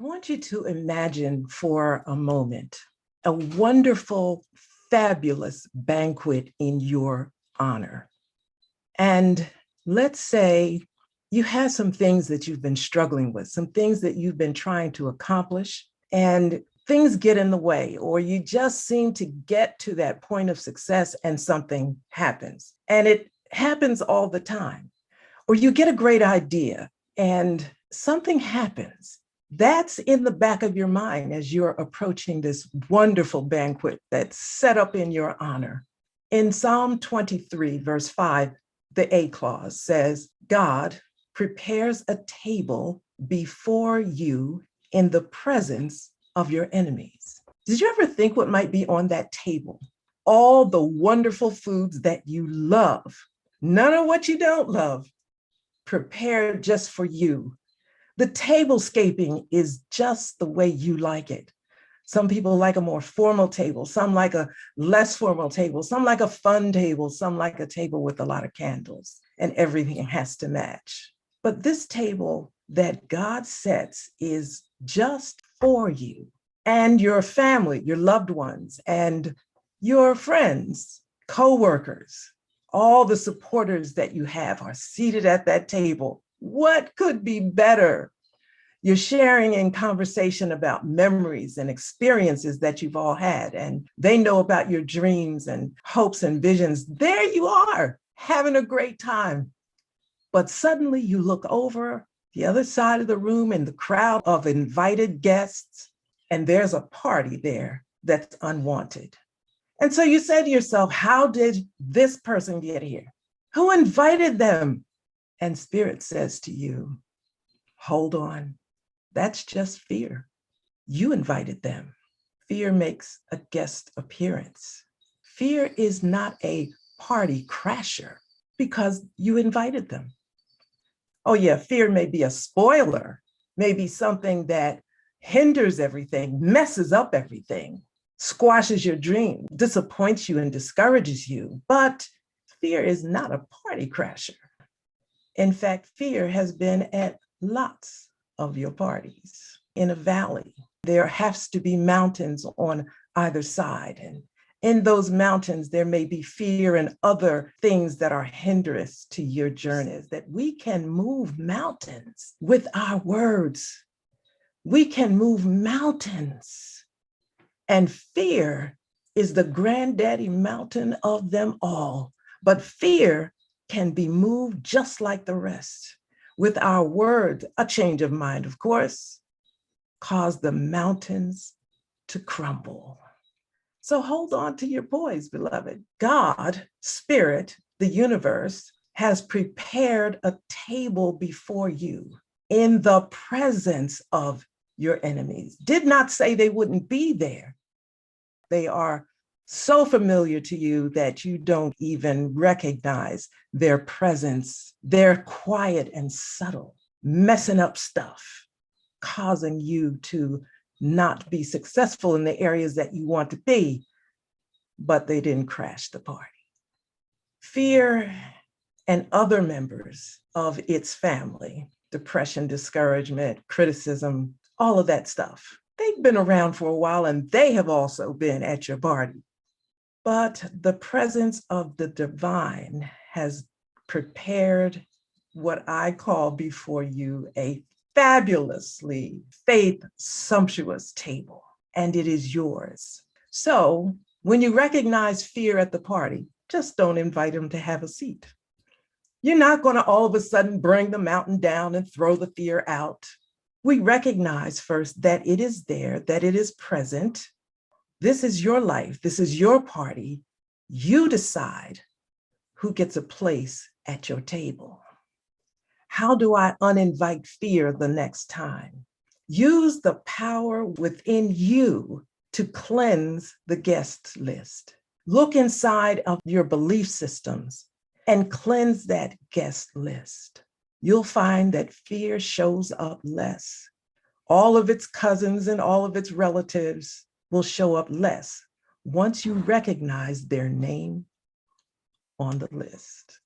want you to imagine for a moment a wonderful, fabulous banquet in your honor. And let's say you have some things that you've been struggling with, some things that you've been trying to accomplish, and things get in the way, or you just seem to get to that point of success and something happens. And it happens all the time. Or you get a great idea and something happens. That's in the back of your mind as you're approaching this wonderful banquet that's set up in your honor. In Psalm 23, verse 5, the A clause says, God prepares a table before you in the presence of your enemies. Did you ever think what might be on that table? All the wonderful foods that you love, none of what you don't love, prepared just for you. The tablescaping is just the way you like it. Some people like a more formal table, some like a less formal table, some like a fun table, some like a table with a lot of candles, and everything has to match. But this table that God sets is just for you and your family, your loved ones, and your friends, co-workers. All the supporters that you have are seated at that table. What could be better? You're sharing in conversation about memories and experiences that you've all had, and they know about your dreams and hopes and visions. There you are, having a great time. But suddenly you look over the other side of the room in the crowd of invited guests, and there's a party there that's unwanted. And so you say to yourself, how did this person get here? Who invited them? And Spirit says to you, hold on, that's just fear. You invited them. Fear makes a guest appearance. Fear is not a party crasher because you invited them. Oh yeah, fear may be a spoiler, maybe something that hinders everything, messes up everything, squashes your dream, disappoints you and discourages you. But fear is not a party crasher. In fact, fear has been at lots of your parties. In a valley, there has to be mountains on either side. And in those mountains, there may be fear and other things that are hindrance to your journeys, that we can move mountains with our words. We can move mountains. And fear is the granddaddy mountain of them all. But fear can be moved just like the rest. With our words, a change of mind, of course, cause the mountains to crumble. So hold on to your poise, beloved. God, Spirit, the universe, has prepared a table before you in the presence of your enemies. Did not say they wouldn't be there. They are so familiar to you that you don't even recognize their presence. They're quiet and subtle, messing up stuff, causing you to not be successful in the areas that you want to be, but they didn't crash the party. Fear and other members of its family, depression, discouragement, criticism, all of that stuff, they've been around for a while and they have also been at your party. But the presence of the divine has prepared what I call before you a fabulously faith sumptuous table, and it is yours. So when you recognize fear at the party, just don't invite them to have a seat. You're not going to all of a sudden bring the mountain down and throw the fear out. We recognize first that it is there, that it is present. This is your life. This is your party. You decide who gets a place at your table. How do I uninvite fear the next time? Use the power within you to cleanse the guest list. Look inside of your belief systems and cleanse that guest list. You'll find that fear shows up less. All of its cousins and all of its relatives will show up less once you recognize their name on the list.